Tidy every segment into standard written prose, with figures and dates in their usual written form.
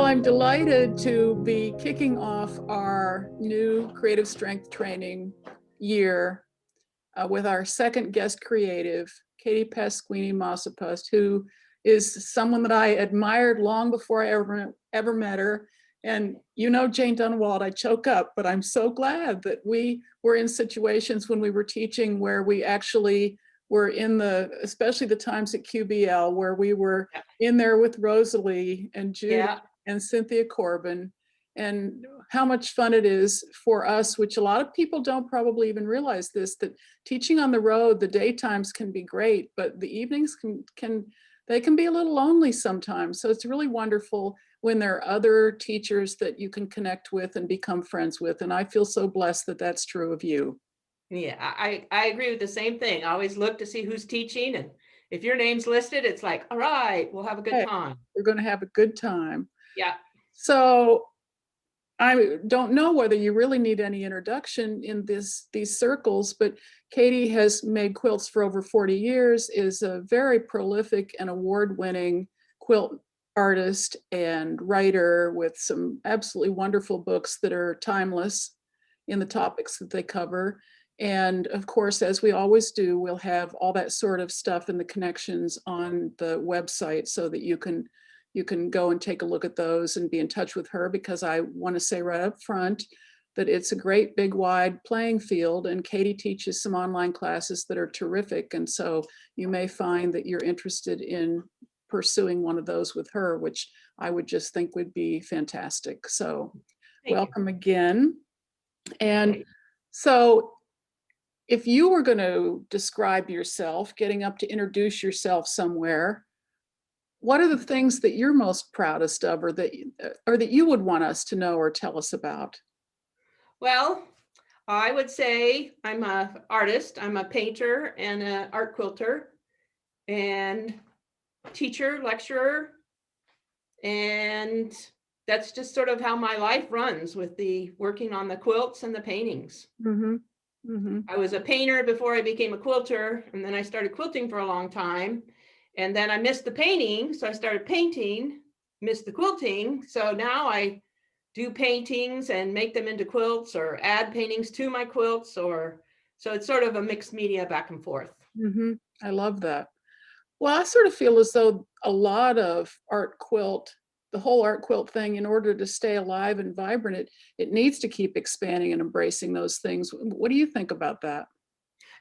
Well, I'm delighted to be kicking off our new creative strength training year with our second guest creative, Katie Pasquini Masopust, who is someone that I admired long before I ever met her. And you know, Jane Dunwald, I choke up, but I'm so glad that we were in situations when we were teaching where we actually were in especially the times at QBL, where we were in there with Rosalie and Judy and Cynthia Corbin, and how much fun it is for us, which a lot of people don't probably even realize this, that teaching on the road, the daytimes can be great, but the evenings can be a little lonely sometimes. So it's really wonderful when there are other teachers that you can connect with and become friends with. And I feel so blessed that that's true of you. Yeah, I agree with the same thing. I always look to see who's teaching, and if your name's listed, it's like, all right, we'll have a good time. We're going to have a good time. Yeah. So I don't know whether you really need any introduction in these circles, but Katie has made quilts for over 40 years, is a very prolific and award-winning quilt artist and writer with some absolutely wonderful books that are timeless in the topics that they cover. And of course, as we always do, we'll have all that sort of stuff and the connections on the website so that you can go and take a look at those and be in touch with her, because I want to say right up front that it's a great big wide playing field, and Katie teaches some online classes that are terrific. And so you may find that you're interested in pursuing one of those with her, which I would just think would be fantastic. So welcome again. And so if you were going to describe yourself, getting up to introduce yourself somewhere, what are the things that you're most proudest of, or that you would want us to know or tell us about? Well, I would say I'm an artist. I'm a painter and an art quilter and teacher, lecturer. And that's just sort of how my life runs, with the working on the quilts and the paintings. Mm-hmm. Mm-hmm. I was a painter before I became a quilter, and then I started quilting for a long time. And then I missed the painting, so I started painting, missed the quilting. So now I do paintings and make them into quilts, or add paintings to my quilts, so it's sort of a mixed media back and forth. Mm-hmm. I love that. Well, I sort of feel as though a lot of the whole art quilt thing, in order to stay alive and vibrant, it needs to keep expanding and embracing those things. What do you think about that?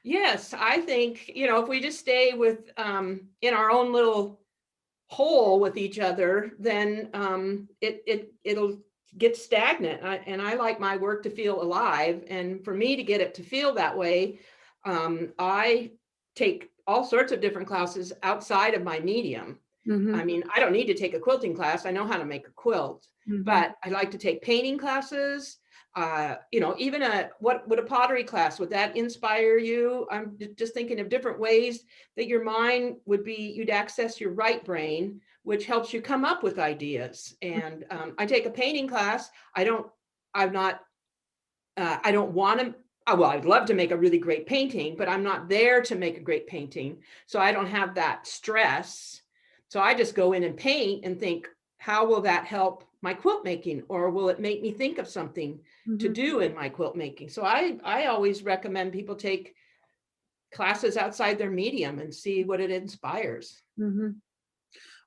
Yes, I think, if we just stay with in our own little hole with each other, then it'll get stagnant. And I like my work to feel alive. And for me to get it to feel that way, I take all sorts of different classes outside of my medium. Mm-hmm. I mean, I don't need to take a quilting class. I know how to make a quilt, but I like to take painting classes. Even what would a pottery class, would that inspire you? I'm just thinking of different ways that your mind you'd access your right brain, which helps you come up with ideas. And I take a painting class. I don't want to. Well, I'd love to make a really great painting, but I'm not there to make a great painting. So I don't have that stress. So I just go in and paint and think, how will that help my quilt making? Or will it make me think of something to do in my quilt making? So I always recommend people take classes outside their medium and see what it inspires. Mm-hmm.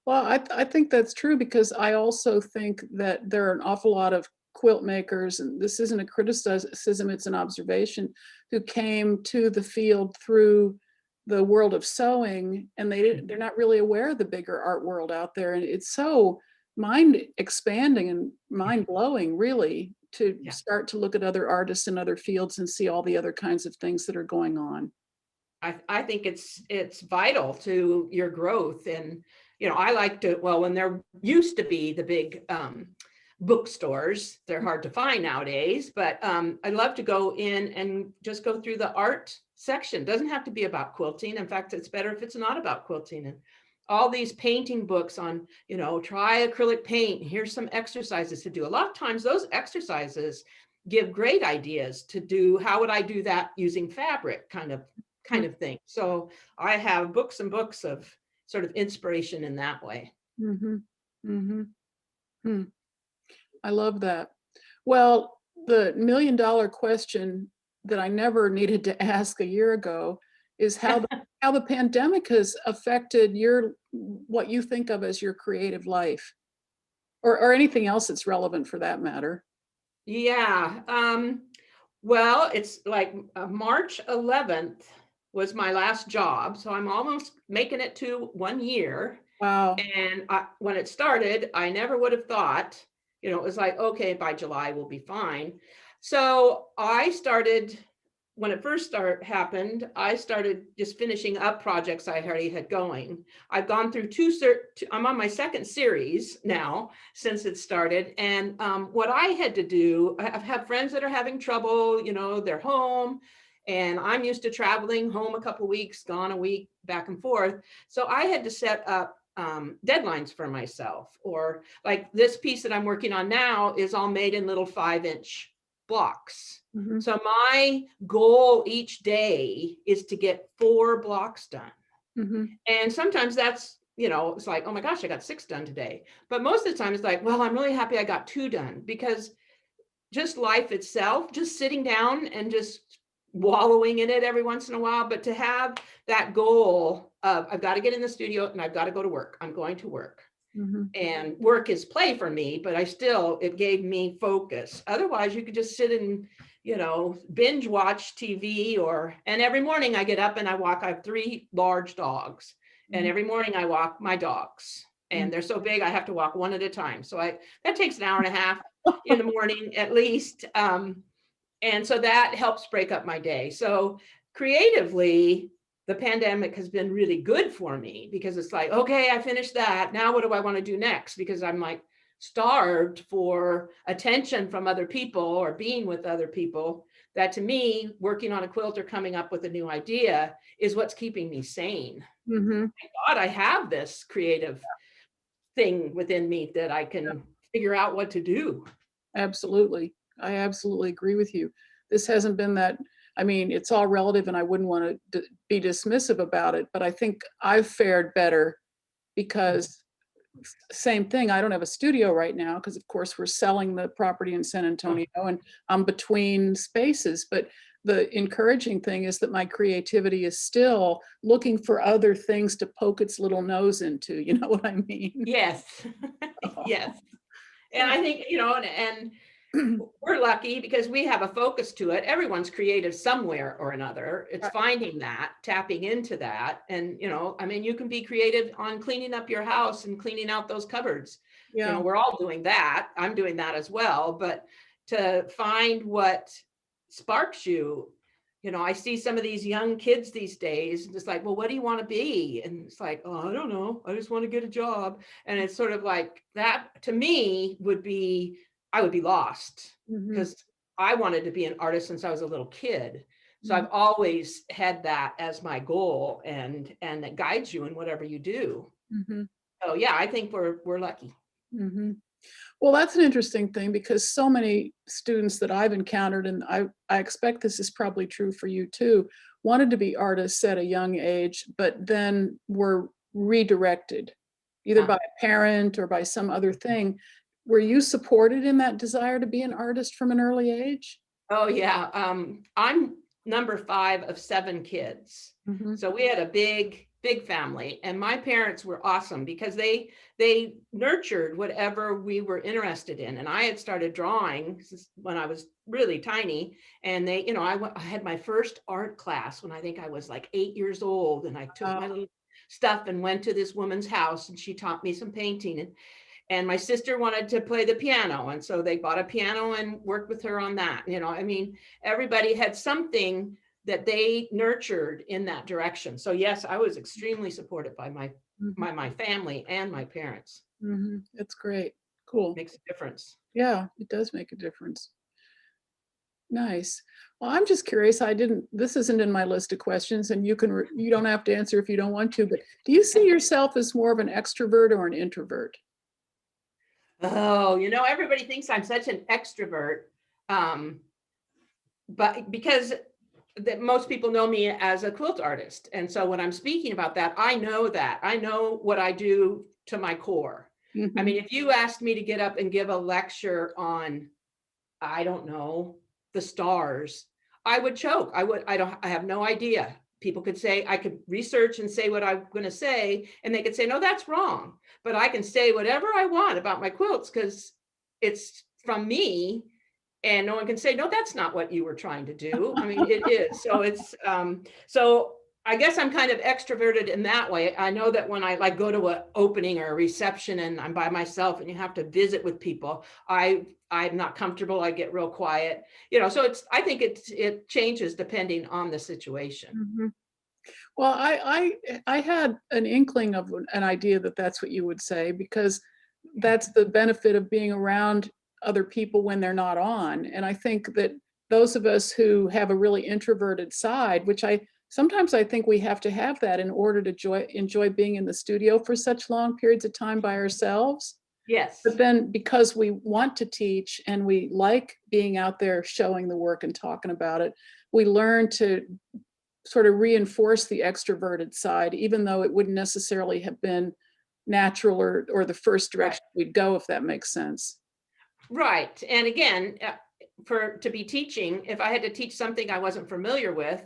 Well, I think that's true, because I also think that there are an awful lot of quilt makers, and this isn't a criticism, it's an observation, who came to the field through the world of sewing, and they're not really aware of the bigger art world out there. And it's so mind expanding and mind blowing, really, to start to look at other artists in other fields and see all the other kinds of things that are going on. I think it's vital to your growth. And I like to, well, when there used to be the big bookstores, they're hard to find nowadays, but I love to go in and just go through the art section. It doesn't have to be about quilting. In fact, it's better if it's not about quilting. And all these painting books on, try acrylic paint. Here's some exercises to do. A lot of times those exercises give great ideas to do. How would I do that using fabric, kind of thing. So I have books and books of sort of inspiration in that way. Mm-hmm. Mm-hmm. Hmm. I love that. Well, the $1 million question that I never needed to ask a year ago is how the pandemic has affected your what you think of as your creative life, or anything else that's relevant for that matter. Yeah. Well, it's like March 11th was my last job. So I'm almost making it to 1 year. Wow. And when it started, I never would have thought, it was like, okay, by July we'll be fine. So I started, when it first happened, I started just finishing up projects I already had going. I've gone through I'm on my second series now since it started. And what I had to do, I have friends that are having trouble, they're home. And I'm used to traveling home a couple of weeks, gone a week, back and forth. So I had to set up deadlines for myself, or like this piece that I'm working on now is all made in little 5-inch blocks. Mhm. So my goal each day is to get 4 blocks done. Mhm. And sometimes that's, it's like, oh my gosh, I got 6 done today. But most of the time it's like, well, I'm really happy I got 2 done, because just life itself, just sitting down and just wallowing in it every once in a while, but to have that goal of I've got to get in the studio and I've got to go to work. I'm going to work. Mhm. And work is play for me, but it gave me focus. Otherwise, you could just sit and, binge watch TV, and every morning I get up and I walk. I have 3 large dogs, and Mhm. every morning I walk my dogs, Mhm. and they're so big I have to walk one at a time. So that takes an hour and a half in the morning at least. And so that helps break up my day. So creatively, the pandemic has been really good for me, because it's like, okay, I finished that. Now what do I want to do next? Because I'm like starved for attention from other people or being with other people. That to me, working on a quilt or coming up with a new idea is what's keeping me sane. Mhm. Thank God I have this creative thing within me that I can figure out what to do. Absolutely. I absolutely agree with you. This hasn't been that. I mean, it's all relative, and I wouldn't want to be dismissive about it, but I think I've fared better because same thing. I don't have a studio right now because, of course, we're selling the property in San Oh, Antonio, and I'm between spaces. But the encouraging thing is that my creativity is still looking for other things to poke its little nose into. You know what I mean? yes. Yes. And I think, and we're lucky because we have a focus to it. Everyone's creative somewhere or another. It's Right. finding that, tapping into that. And, I mean, you can be creative on cleaning up your house and cleaning out those cupboards. Yeah. We're all doing that. I'm doing that as well. But to find what sparks you, I see some of these young kids these days, and just like, well, what do you want to be? And it's like, oh, I don't know. I just want to get a job. And it's sort of like that to me I would be lost, Mhm. because I wanted to be an artist since I was a little kid. So Mhm. I've always had that as my goal, and that guides you in whatever you do. Mhm. So yeah, I think we're lucky. Mhm. Well, that's an interesting thing because so many students that I've encountered, and I expect this is probably true for you too, wanted to be artists at a young age, but then were redirected either Yeah. by a parent or by some other thing. Were you supported in that desire to be an artist from an early age? Oh yeah. I'm number 5 of 7 kids. Mhm. So we had a big family, and my parents were awesome because they nurtured whatever we were interested in. And I had started drawing when I was really tiny, and I had my first art class when I think I was like 8 years old, and I took Wow. my little stuff and went to this woman's house, and she taught me some painting. And my sister wanted to play the piano, and so they bought a piano and worked with her on that. I mean, everybody had something that they nurtured in that direction. So yes, I was extremely supported by Mhm. my family and my parents. Mhm. That's great. Cool. Makes a difference. Yeah, it does make a difference. Nice. Well, I'm just curious, this isn't in my list of questions, and you don't have to answer if you don't want to, but do you see yourself as more of an extrovert or an introvert? Oh, everybody thinks I'm such an extrovert, um, but because that most people know me as a quilt artist. And so when I'm speaking about that, I know what I do to my core. I Mhm. mean, if you asked me to get up and give a lecture on, I don't know, the stars, I would choke. I have no idea. People could say, I could research and say what I'm going to say, and they could say, no, that's wrong. But I can say whatever I want about my quilts because it's from me, and no one can say, no, that's not what you were trying to do. I mean, it is. So so I guess I'm kind of extroverted in that way. I know that when I like go to an opening or a reception and I'm by myself and you have to visit with people, I'm not comfortable. I get real quiet, so I think it changes depending on the situation. Mhm. Well, I had an inkling of an idea that that's what you would say, because that's the benefit of being around other people when they're not on. And I think that those of us who have a really introverted side, which sometimes I think we have to have that in order to enjoy being in the studio for such long periods of time by ourselves. But Yes. then because we want to teach and we like being out there showing the work and talking about it, we learn to sort of reinforce the extroverted side, even though it wouldn't necessarily have been natural or the first Right. direction we'd go, if that makes sense. Right. And again, to be teaching, if I had to teach something I wasn't familiar with,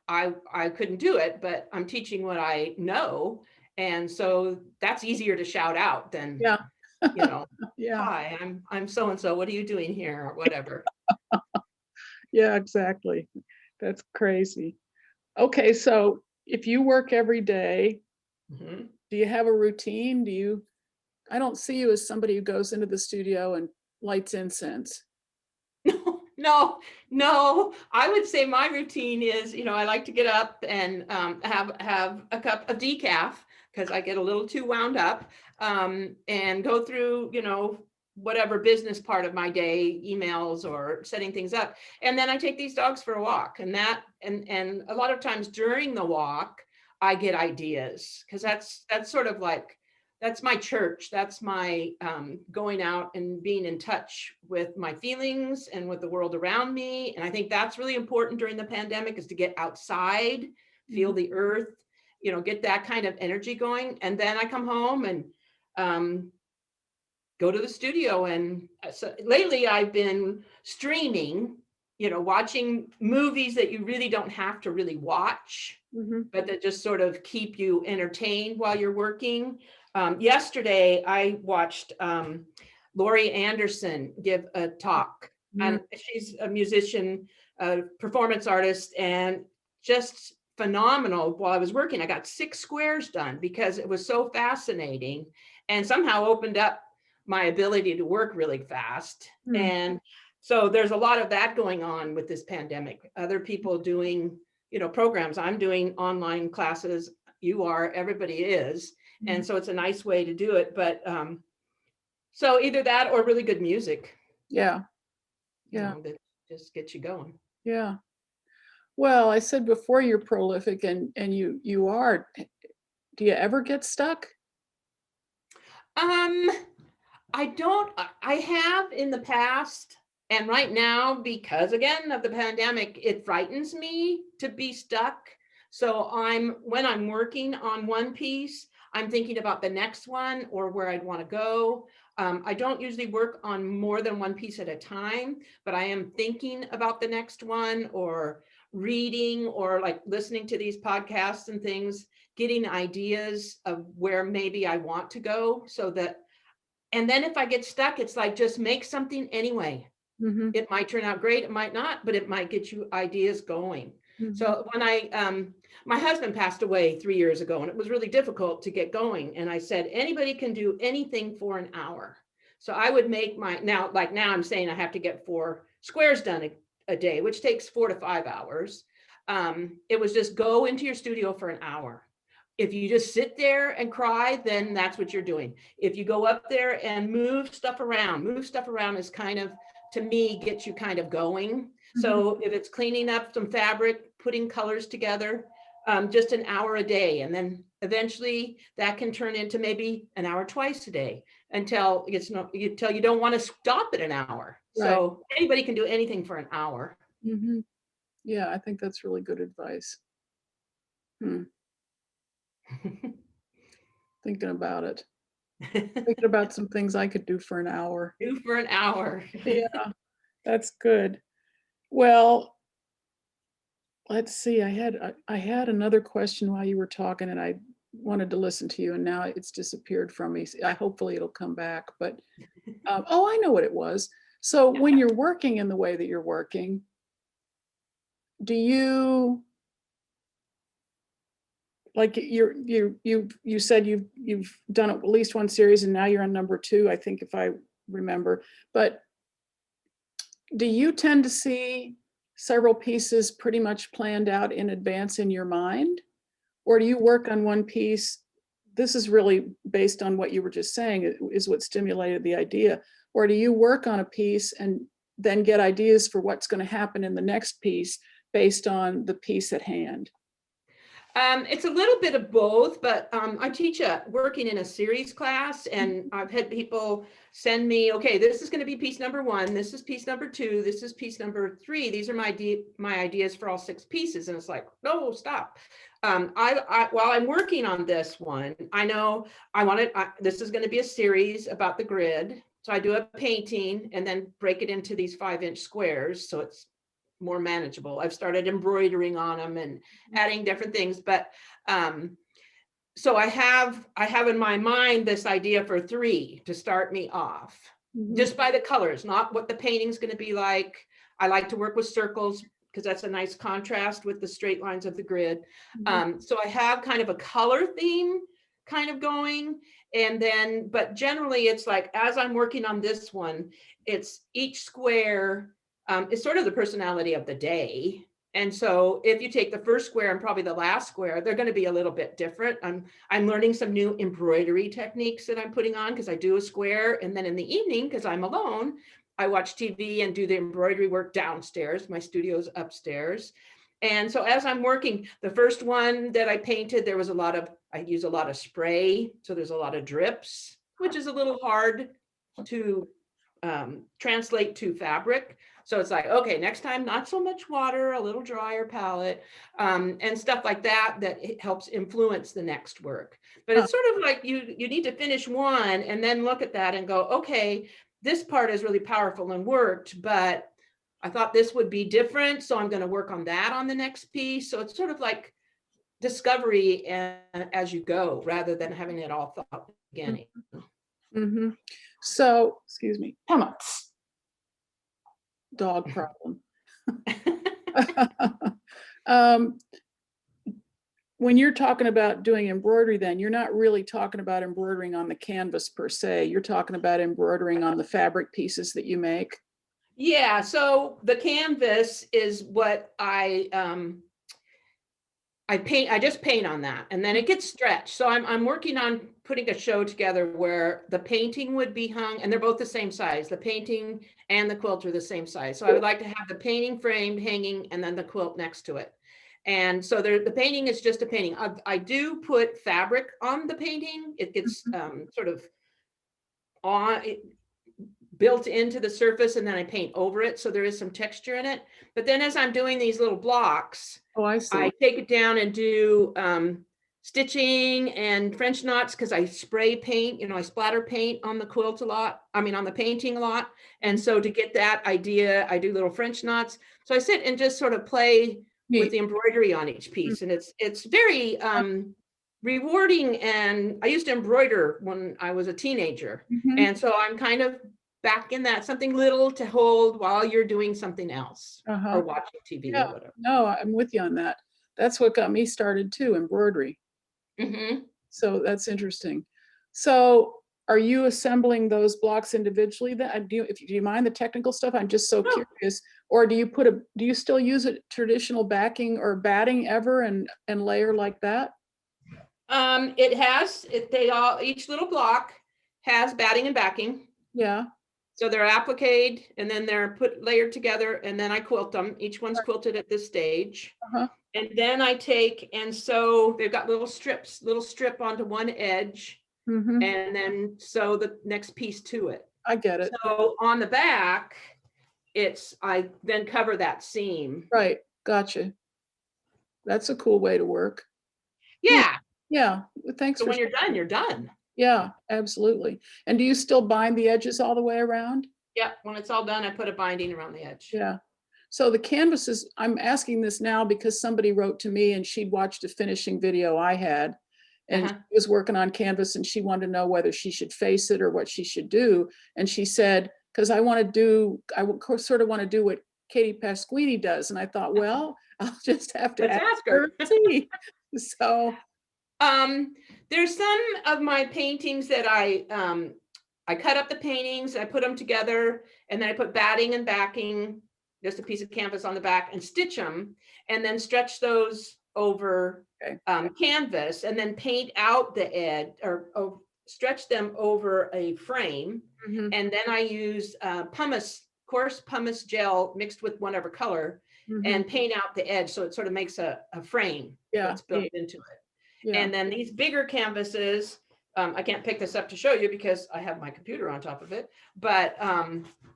I couldn't do it, but I'm teaching what I know. And so that's easier to shout out than, Yeah, you know, yeah, hi, I'm so and so. What are you doing here? Or whatever. yeah, exactly. That's crazy. Okay, so if you work every day, Mhm. do you have a routine? I don't see you as somebody who goes into the studio and lights incense. No, no, no. I would say my routine is, I like to get up and have a cup of decaf because I get a little too wound up, and go through, whatever business part of my day, emails or setting things up, and then I take these dogs for a walk, and a lot of times during the walk, I get ideas because that's sort of like that's my church. That's my going out and being in touch with my feelings and with the world around me. And I think that's really important during the pandemic is to get outside, feel Mhm. the earth, get that kind of energy going. And then I come home and um, go to the studio. And so lately I've been streaming, watching movies that you really don't have to really watch, Mhm. but that just sort of keep you entertained while you're working. Yesterday, I watched Laurie Anderson give a talk, Mm. and she's a musician, a performance artist, and just phenomenal. While I was working, I got 6 squares done because it was so fascinating and somehow opened up my ability to work really fast. Mm. And so there's a lot of that going on with this pandemic. Other people doing programs. I'm doing online classes. You are, everybody is. Mhm. And so it's a nice way to do it. But so either that or really good music, Yeah, yeah, that just gets you going. yeah. Well, I said before you're prolific and you are. Do you ever get stuck? Um, I don't, I have in the past, and right now, because again of the pandemic, it frightens me to be stuck. So when I'm working on one piece, I'm thinking about the next one or where I'd want to go. I don't usually work on more than one piece at a time, but I am thinking about the next one or reading or like listening to these podcasts and things, getting ideas of where maybe I want to go so that and then if I get stuck, it's like just make something anyway. Mhm. It might turn out great, it might not, but it might get you ideas going. Mhm. So when my husband passed away 3 years ago, and it was really difficult to get going. And I said, anybody can do anything for an hour. So I would make now I'm saying I have to get 4 squares done a day, which takes 4 to 5 hours. It was just go into your studio for an hour. If you just sit there and cry, then that's what you're doing. If you go up there and move stuff around is kind of, to me, gets you kind of going. Mhm. So if it's cleaning up some fabric, putting colors together, just an hour a day. And then eventually that can turn into maybe an hour twice a day until until you don't want to stop at an hour. Right. So anybody can do anything for an hour. Mhm. Yeah, I think that's really good advice. Hmm, thinking about it. Thinking about some things I could do for an hour. Do for an hour. Yeah, that's good. Well, let's see, I had another question while you were talking, and I wanted to listen to you, and now it's disappeared from me. I hopefully it'll come back, but, oh, I know what it was. So when you're working in the way that you're working, do you like you said you've done at least one series and now you're on number 2, I think if I remember. But do you tend to see several pieces pretty much planned out in advance in your mind? Or do you work on one piece? This is really based on what you were just saying, is what stimulated the idea. Or do you work on a piece and then get ideas for what's going to happen in the next piece based on the piece at hand? It's a little bit of both, but I teach working in a series class, and I've had people send me, okay, this is going to be piece number 1, this is piece number 2, this is piece number 3. These are my ideas for all 6 pieces, and it's like, no, stop. While I'm working on this one, I know this is going to be a series about the grid, so I do a painting and then break it into these 5-inch squares, so it's more manageable. I've started embroidering on them and adding different things, but so I have in my mind this idea for 3 to start me off, just by the colors, not what the painting's going to be like. I like to work with circles because that's a nice contrast with the straight lines of the grid. So I have kind of a color theme kind of going, and then, but generally it's like, as I'm working on this one, it's each square is sort of the personality of the day. And so if you take the first square and probably the last square, they're going to be a little bit different. I'm learning some new embroidery techniques that I'm putting on, because I do a square, and then in the evening, because I'm alone, I watch TV and do the embroidery work downstairs. My studio's upstairs. And so as I'm working, the first one that I painted, I use a lot of spray. So there's a lot of drips, which is a little hard to translate to fabric. So it's like, okay, next time, not so much water, a little drier palette, and stuff like that, it helps influence the next work. But it's sort of like you need to finish one and then look at that and go, okay, this part is really powerful and worked, but I thought this would be different, so I'm going to work on that on the next piece. So it's sort of like discovery as you go, rather than having it all thought at the beginning. Mm-hmm. So, excuse me, come on. Dog problem. When you're talking about doing embroidery, then you're not really talking about embroidering on the canvas per se. You're talking about embroidering on the fabric pieces that you make. Yeah, so the canvas is what I paint. I just paint on that, and then it gets stretched. So I'm working on putting a show together where the painting would be hung, and they're both the same size. The painting and the quilt are the same size. So I would like to have the painting framed, hanging, and then the quilt next to it. And so the painting is just a painting. I do put fabric on the painting. It gets sort of built into the surface, and then I paint over it. So there is some texture in it. But then as I'm doing these little blocks, I see. I take it down and do stitching and French knots, because I spray paint, I splatter paint on the quilt a lot. I mean, on the painting a lot. And so to get that idea, I do little French knots. So I sit and just sort of play with the embroidery on each piece. And it's very rewarding. And I used to embroider when I was a teenager. And so I'm kind of back in that, something little to hold while you're doing something else or watching TV or whatever. No, I'm with you on that. That's what got me started too, embroidery. So that's interesting. So are you assembling those blocks individually then? Do you mind the technical stuff? I'm just so curious. Or do you still use a traditional backing or batting ever and layer like that? Each little block has batting and backing. Yeah. So they're appliqued, and then they're layered together, and then I quilt them. Each one's quilted at this stage. And then I take and sew, they've got little strip onto one edge, and then sew the next piece to it. I get it. So on the back, I then cover that seam. Right. Gotcha. That's a cool way to work. Yeah. Yeah. Thanks. So when you're done, you're done. Yeah, absolutely. And do you still bind the edges all the way around? Yeah, when it's all done, I put a binding around the edge. Yeah. So the canvases, I'm asking this now because somebody wrote to me and she'd watched a finishing video I had, and she Uh-huh. was working on canvas and she wanted to know whether she should face it or what she should do. And she said, because sort of want to do what Katie Pasquini does. And I thought, well, I'll just have to Let's ask ask her her. and see. So, Um, there's some of my paintings that I cut up the paintings, I put them together, and then I put batting and backing, just a piece of canvas on the back, and stitch them, and then stretch those over okay. canvas, and then paint out the edge, or stretch them over a frame, Mhm, and then I use pumice, coarse pumice gel mixed with whatever color, mhm. and paint out the edge so it sort of makes a frame Yeah, that's built into it. yeah. And then these bigger canvases, I can't pick this up to show you because I have my computer on top of it, but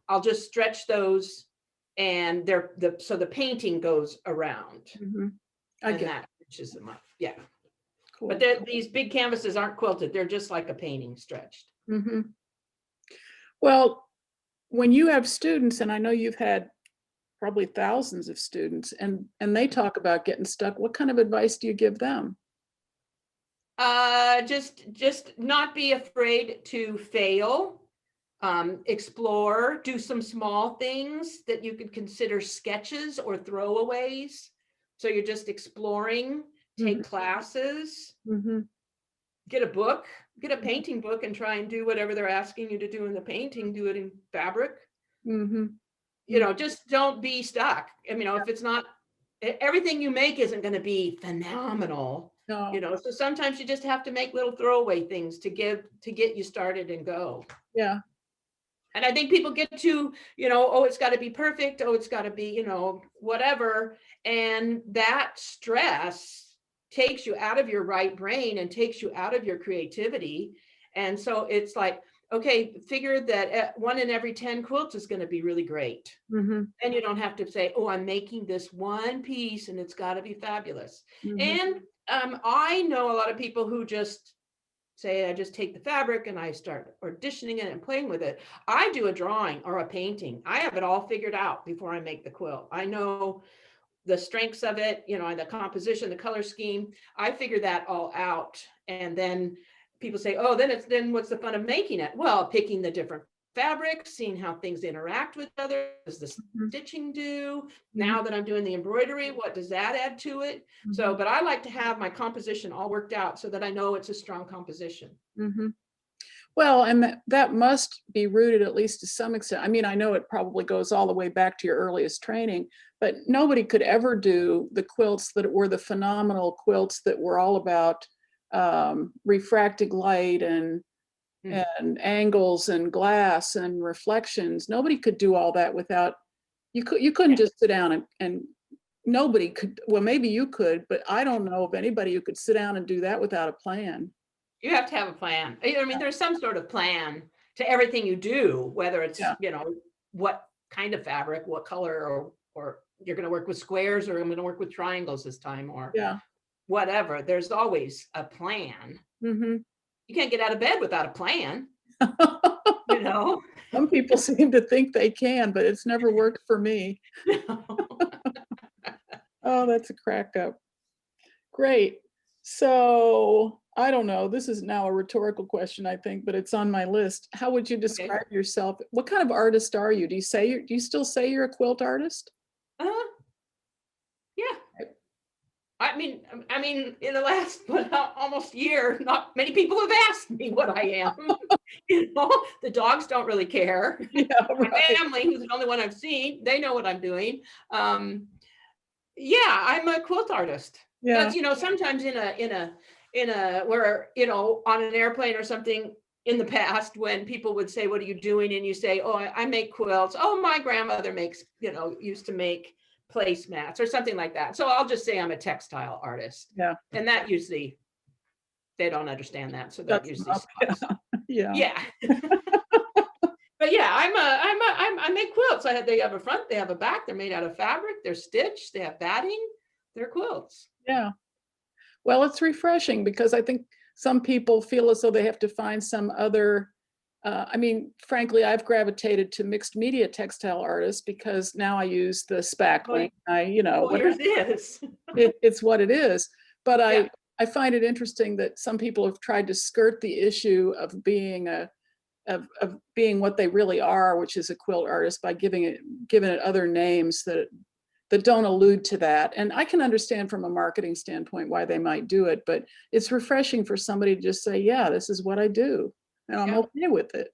I'll just stretch those, and so the painting goes around, Mhm. I and get that stitches them up. Yeah. But cool. these big canvases aren't quilted. They're just like a painting stretched. Mhm. Well, when you have students, and I know you've had probably thousands of students, and they talk about getting stuck, what kind of advice do you give them? Just not be afraid to fail. Explore, do some small things that you could consider sketches or throwaways. So you're just exploring, Mhm, take classes, mhm, get a book, get a painting book, and try and do whatever they're asking you to do in the painting, do it in fabric. mhm, mm, Just don't be stuck. If it's not, everything you make isn't going to be phenomenal. no, So sometimes you just have to make little throwaway things to get you started and go. yeah, And I think people get to, oh, it's got to be perfect. Oh, it's got to be, whatever. And that stress takes you out of your right brain and takes you out of your creativity. And so it's like, okay, figure that 1 in every 10 quilts is going to be really great. mhm, And you don't have to say, oh, I'm making this one piece and it's got to be fabulous. mhm, And I know a lot of people who just say, I just take the fabric and I start auditioning it and playing with it. I do a drawing or a painting. I have it all figured out before I make the quilt. I know the strengths of it, and the composition, the color scheme. I figure that all out. And then people say, oh, then what's the fun of making it? Well, picking the different fabrics, seeing how things interact with others. Does the mhm, stitching do? mhm, Now that I'm doing the embroidery, what does that add to it? So, mhm, but I like to have my composition all worked out so that I know it's a strong composition. mhm. Well, and that must be rooted at least to some extent. I mean, I know it probably goes all the way back to your earliest training, but nobody could ever do the quilts that were the phenomenal quilts that were all about refracting light Mm. and angles and glass and reflections. Nobody could do all that without you couldn't Yeah. just sit down and nobody could, well, maybe you could, but I don't know of anybody who could sit down and do that without a plan. You have to have a plan. There's some sort of plan to everything you do, whether it's, Yeah, what kind of fabric, what color, or you're going to work with squares, or I'm going to work with triangles this time, or yeah. whatever. There's always a plan. Mhm. You can't get out of bed without a plan, you know? Some people seem to think they can, but it's never worked for me. Oh, that's a crack up. Great. So, I don't know, this is now a rhetorical question, I think, but it's on my list. How would you Okay. describe yourself? What kind of artist are you? Do you still say you're a quilt artist? Uh, yeah. In the last almost year, not many people have asked me what I am. The dogs don't really care. Yeah, My right. family, who's the only one I've seen, they know what I'm doing. Yeah, I'm a quilt artist. Yeah. That's, sometimes in a where, on an airplane or something in the past, when people would say, what are you doing? And you say, oh, I make quilts. Oh, my grandmother used to make placemats or something like that. So I'll just say I'm a textile artist. Yeah. And that usually, they don't understand that. So that That's usually enough. stops. Yeah. Yeah. But yeah, I make quilts. They have a front, they have a back, they're made out of fabric, they're stitched, they have batting, they're quilts. Yeah. Well, it's refreshing because I think some people feel as though they have to find some other, I mean, frankly, I've gravitated to mixed media textile artists because now I use the spackling. Well, yours is. It's what it is. But Yeah. I find it interesting that some people have tried to skirt the issue of being of being what they really are, which is a quilt artist, by giving it other names that don't allude to that. And I can understand from a marketing standpoint why they might do it, but it's refreshing for somebody to just say, yeah, this is what I do, and I'm Yeah. okay with it.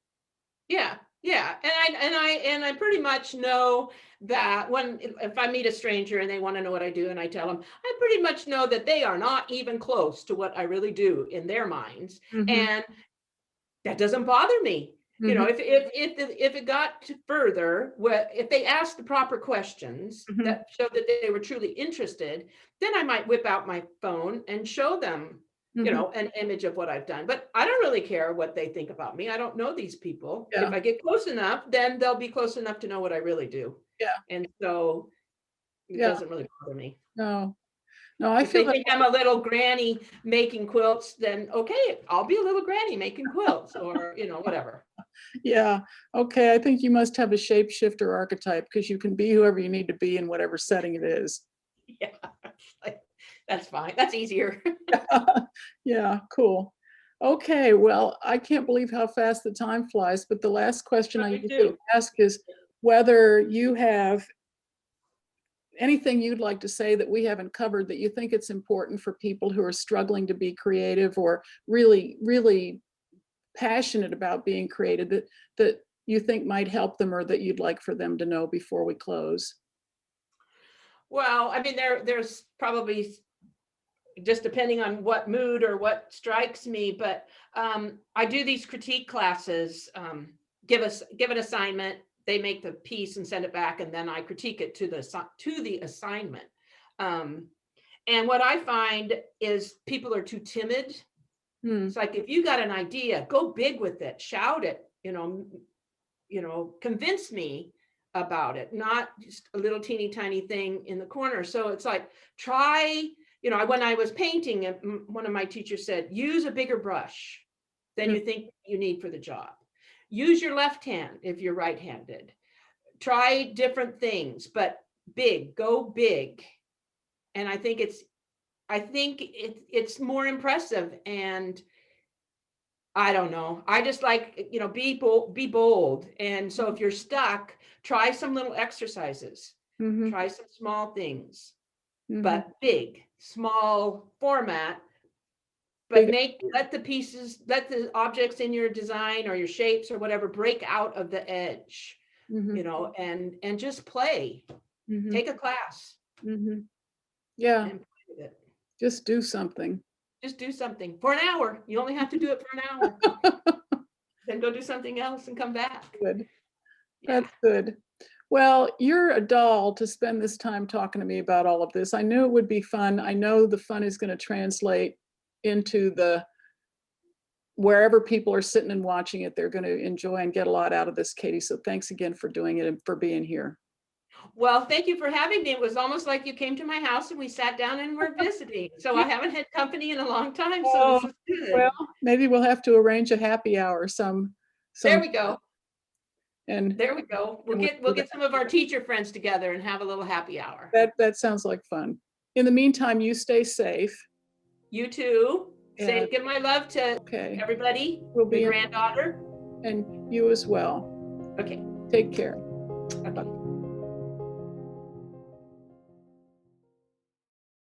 Yeah, yeah, and I pretty much know that if I meet a stranger and they want to know what I do, and I tell them, I pretty much know that they are not even close to what I really do in their minds, Mhm, and that doesn't bother me. You know, mhm, if it got further, if they asked the proper questions mhm. that showed that they were truly interested, then I might whip out my phone and show them, Mhm. an image of what I've done. But I don't really care what they think about me. I don't know these people. If Yeah, I get close enough, then they'll be close enough to know what I really do. yeah, And so it yeah. doesn't really bother me. No, no, I If feel they that. think I'm a little granny making quilts, then okay, I'll be a little granny making quilts, or whatever. Yeah. Okay, I think you must have a shapeshifter archetype because you can be whoever you need to be in whatever setting it is. Yeah, like, that's fine. That's easier. Yeah, cool. Okay, well, I can't believe how fast the time flies, but the last question I Me usually too. ask is whether you have anything you'd like to say that we haven't covered that you think it's important for people who are struggling to be creative or really, really passionate about being creative that you think might help them or that you'd like for them to know before we close. Well, I mean, there's probably, just depending on what mood or what strikes me, but I do these critique classes. Give an assignment, they make the piece and send it back, and then I critique it to the assignment. Um, and what I find is people are too timid. Hmm. It's like, if you got an idea, go big with it, shout it, convince me about it, not just a little teeny tiny thing in the corner. So it's like, try, when I was painting, one of my teachers said, use a bigger brush than Hmm. you think you need for the job. Use your left hand if you're right-handed. Try different things, but go big. And I think it's more impressive. And I don't know. I just like, be bold. And so if you're stuck, try some little exercises, Hmm. try some small things, Hmm. but big, small format, but Big. let the objects in your design or your shapes or whatever break out of the edge, Hmm. and just play, Hmm. take a class Hmm. Yeah, and play with it. just do something. Just do something for an hour. You only have to do it for an hour. Then go do something else and come back. Good. Yeah. That's good. Well, you're a doll to spend this time talking to me about all of this. I knew it would be fun. I know the fun is going to translate into the wherever people are sitting and watching it, they're going to enjoy and get a lot out of this, Katie. So thanks again for doing it and for being here. Well, thank you for having me. It was almost like you came to my house and we sat down and we're visiting. So I haven't had company in a long time, so Oh, this is good. well, maybe we'll have to arrange a happy hour There some we go. and There we go. We'll and we'll get do we'll get some of our teacher friends together and have a little happy hour. that sounds like fun. In the meantime, you stay safe. You too. And Give my love to okay, everybody, we'll your be in, granddaughter. and you as well. Okay. Take care. Okay.